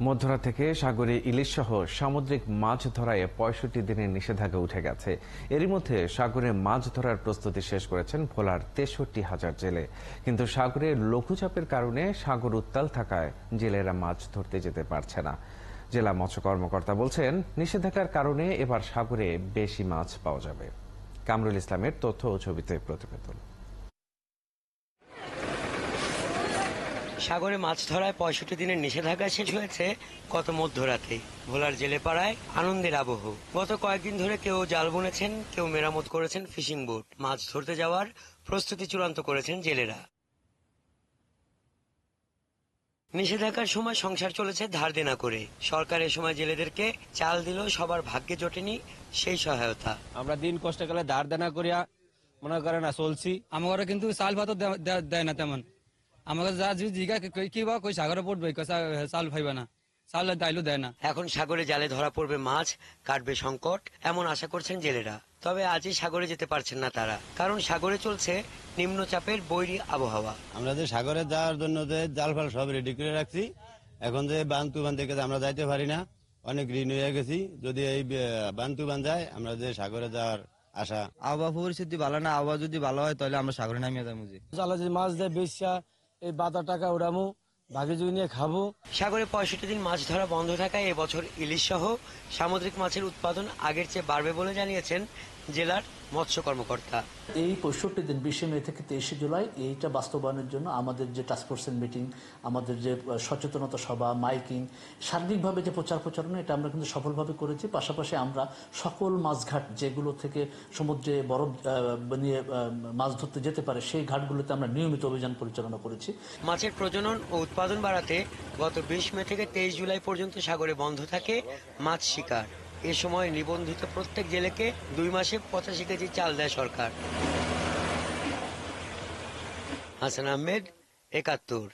মধ্যরাত থেকে সাগরে ইলিশ সহ সামুদ্রিক মাছ ধরায় ৬৫ দিনের নিষেধাজ্ঞা উঠে গেছে। এরই মধ্যে সাগরে মাছ ধরার প্রস্তুতি শেষ করেছেন ভোলার ৬৩,০০০ জেলে। কিন্তু সাগরে লঘুচাপের কারণে সাগর উত্তাল থাকায় জেলেরা মাছ ধরতে যেতে পারছে না। জেলা মৎস্য কর্মকর্তা বলছেন, নিষেধাজ্ঞার কারণে এবার সাগরে বেশি মাছ পাওয়া যাবে। কামরুল ইসলামের তথ্য ও ছবিতে প্রতিবেদন। সাগরে মাছ ধরায় ৬৫ দিনের নিষেধাজ্ঞা শেষ হয়েছে গত মধ্যরাতে। ভোলার জেলেপাড়ায় আনন্দের আবহ। গত কয়েকদিন ধরে কেউ জাল বুনেছেন, কেউ মেরামত করেছেন ফিশিং বোট। মাছ ধরতে যাওয়ার প্রস্তুতি চূড়ান্ত করেছেন জেলেরা। নিষেধাজ্ঞার সময় সংসার চলেছে ধার দেনা করে। সরকার এ সময় জেলেদেরকে চাল দিল, সবার ভাগ্যে জোটেনি সেই সহায়তা। আমরা দিন কষ্ট করে ধার দেনা করিয়া মনে করে না চলছি। আমার কিন্তু চাল ভাত দেয় না তেমন। আমাকে যা জিগা কি বা কই সাগরে পড়বে, চাল পাইবা না, চাল দাইলও দেয় না। এখন সাগরে জালে ধরা পড়বে মাছ, কাটবে সংকট, এমন আশা করছেন জেলেরা। তবে আজই সাগরে যেতে পারছেন না তারা, কারণ সাগরে চলছে নিম্নচাপের বৈরী আবহাওয়া। আমরা যে সাগরে যাওয়ার জন্য যে জাল ফাল সব রেডি করে রাখছি, এখন যে বান থেকে আমরা যাইতে পারি না, অনেক ঋণ হয়ে গেছি। যদি এই বান যায়, আমরা যে সাগরে যাওয়ার আশা। আবহাওয়া পরিস্থিতি ভালো না, আবহাওয়া যদি ভালো হয় তাহলে আমরা সাগরে নামিয়ে যাবো। জালে যে মাছ দেয় বেশা, এই বাতা টাকা উড়ামু, ভাগে জুই নিয়ে খাবো। সাগরে ৬৫ দিন মাছ ধরা বন্ধ থাকায় এবছর ইলিশ সহ সামুদ্রিক মাছের উৎপাদন আগের চেয়ে বাড়বে বলে জানিয়েছেন জেলার মৎস্য কর্মকর্তা। এই ৬৫ দিন ২০ মে থেকে ২৩ জুলাই এইটা বাস্তবায়নের জন্য আমাদের যে টাস্কফোর্সের মিটিং, আমাদের যে সচেতনতা সভা, মাইকিং, সার্বিকভাবে যে প্রচারণা, এটা আমরা কিন্তু সফলভাবে করেছি। পাশাপাশি আমরা সকল মাছঘাট যেগুলো থেকে সমুদ্রে বরফ নিয়ে মাছ ধরতে যেতে পারে সেই ঘাটগুলোতে আমরা নিয়মিত অভিযান পরিচালনা করেছি। মাছের প্রজনন ও উৎপাদন বাড়াতে গত ২০ মে থেকে ২৩ জুলাই পর্যন্ত সাগরে বন্ধ থাকে মাছ শিকার। এ সময় নিবন্ধিত প্রত্যেক জেলেকে ২ মাসে ৮৫ কেজি চাল দেয় সরকার। হাসান আহমেদ, ৭১।